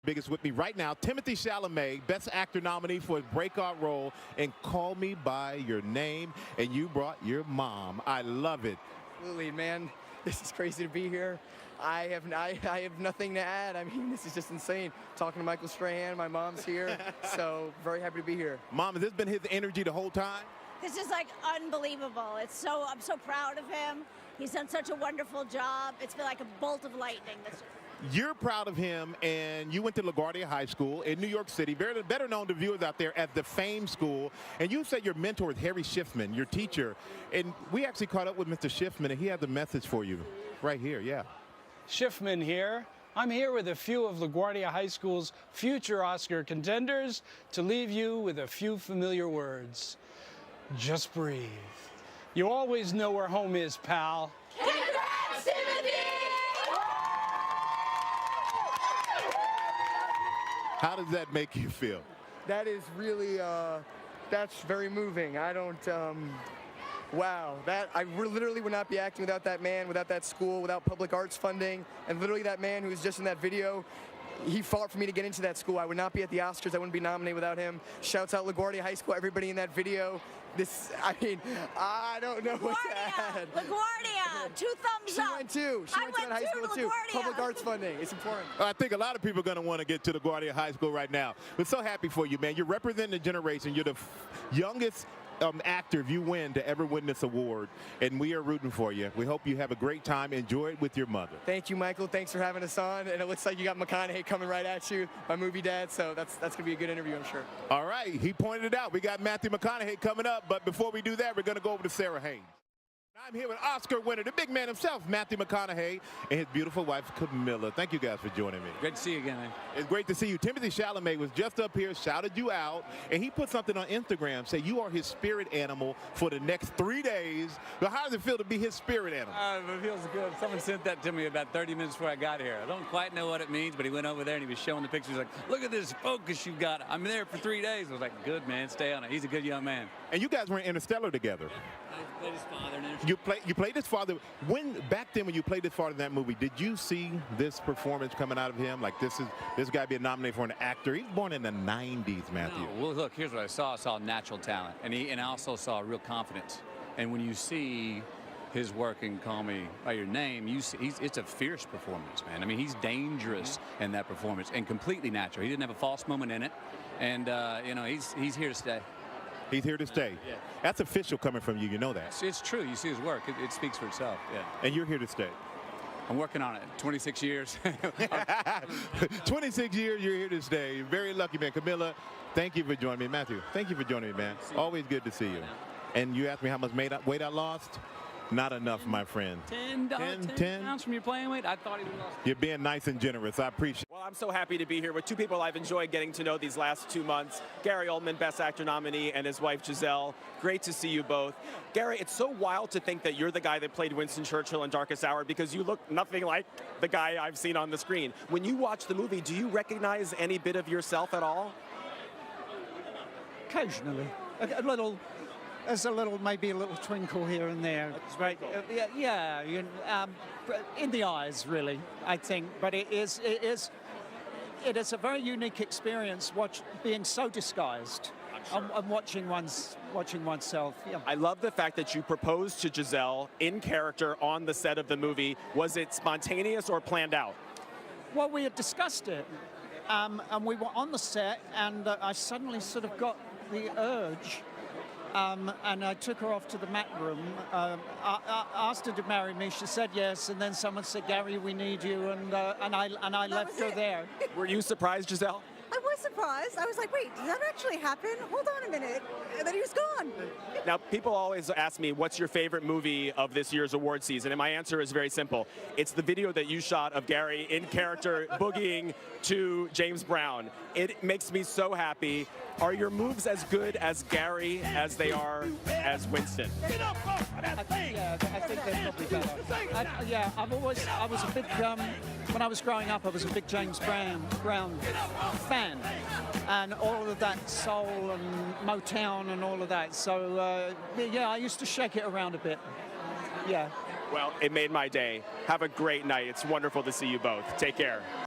Biggest with me right now, Timothée Chalamet, Best Actor nominee for his breakout role in Call Me By Your Name, and you brought your mom. I love it. Absolutely, man. This is crazy to be here. I have nothing to add. I mean, this is just insane. Talking to Michael Strahan, my mom's here, so very happy to be here. Mom, has this been his energy the whole time? This is like unbelievable. I'm so proud of him. He's done such a wonderful job. It's been like a bolt of lightning. You're proud of him, and you went to LaGuardia High School in New York City, better known to viewers out there as the Fame School. And you said your mentor is Harry Schiffman, your teacher. And we actually caught up with Mr. Schiffman, and he has a message for you right here. Yeah. Schiffman here. I'm here with a few of LaGuardia High School's future Oscar contenders to leave you with a few familiar words. Just breathe. You always know where home is, pal. Congrats, Timothy! How does that make you feel? That is really, that's very moving. I don't, wow. I literally would not be acting without that man, without that school, without public arts funding, and literally that man who was just in that video, he fought for me to get into that school. I would not be at the Oscars. I wouldn't be nominated without him. Shouts out LaGuardia High School, everybody in that video. I don't know what to add. LaGuardia, 2 thumbs up. She went too. She went to that high school too. Public arts funding, it's important. I think a lot of people are going to want to get to LaGuardia High School right now. We're so happy for you, man. You're representing the generation. You're the youngest actor, if you win, to ever win this award, and we are rooting for you. We hope you have a great time. Enjoy it with your mother. Thank you, Michael. Thanks for having us on, and it looks like you got Mcconaughey coming right at you, my movie dad, so that's going to be a good interview, I'm sure. All right, he pointed it out. We got Matthew McConaughey coming up, but before we do that, we're going to go over to Sarah Haynes. I'm here with Oscar winner, the big man himself, Matthew McConaughey, and his beautiful wife, Camilla. Thank you guys for joining me. Great to see you again, man. It's great to see you. Timothée Chalamet was just up here, shouted you out, and he put something on Instagram, say you are his spirit animal for the next 3 days. But how does it feel to be his spirit animal? It feels good. Someone sent that to me about 30 minutes before I got here. I don't quite know what it means, but he went over there and he was showing the pictures like, look at this focus you've got. I'm there for 3 days. I was like, good, man, stay on it. He's a good young man. And you guys were in Interstellar together. I played his father in Interstellar. You played his father. Back then when you played his father in that movie, did you see this performance coming out of him? Like this guy being nominated for an actor. He's born in the 90s, Matthew. No, well, look, here's what I saw. I saw natural talent, and I also saw real confidence. And when you see his work in Call Me By Your Name, it's a fierce performance, man. I mean, he's dangerous in that performance and completely natural. He didn't have a false moment in it, and you know, he's here to stay. He's here to stay. Yeah. That's official coming from you. You know that. It's true. You see his work. It speaks for itself. Yeah. And you're here to stay. I'm working on it. 26 years. 26 years, you're here to stay. Very lucky, man. Camilla, thank you for joining me. Matthew, thank you for joining me, man. Always good to see you. And you asked me how much weight I lost? Not enough, my friend. 10 pounds from your playing weight? I thought he would have lost. You're being nice and generous. I appreciate it. Well, I'm so happy to be here with 2 people I've enjoyed getting to know these last 2 months. Gary Oldman, Best Actor nominee, and his wife, Giselle. Great to see you both. Gary, it's so wild to think that you're the guy that played Winston Churchill in Darkest Hour because you look nothing like the guy I've seen on the screen. When you watch the movie, do you recognize any bit of yourself at all? Occasionally. A little. There's maybe a little twinkle here and there. It's right. Yeah. In the eyes, really, I think. But it is a very unique experience. Being so disguised and watching oneself. Yeah. I love the fact that you proposed to Giselle in character on the set of the movie. Was it spontaneous or planned out? Well, we had discussed it, and we were on the set, and I suddenly sort of got the urge. And I took her off to the Mac room. I asked her to marry me. She said yes, and then someone said, "Gary, we need you," and I left her there. Were you surprised, Giselle? I was surprised. I was like, wait, did that actually happen? Hold on a minute. And then he was gone. Now, people always ask me, what's your favorite movie of this year's award season? And my answer is very simple. It's the video that you shot of Gary in character boogieing to James Brown. It makes me so happy. Are your moves as good as Gary as they are as Winston? I think they're probably better. I was a big, when I was growing up, I was a big James Brown fan. And all of that soul and Motown and all of that. So, yeah, I used to shake it around a bit. Yeah. Well, it made my day. Have a great night. It's wonderful to see you both. Take care.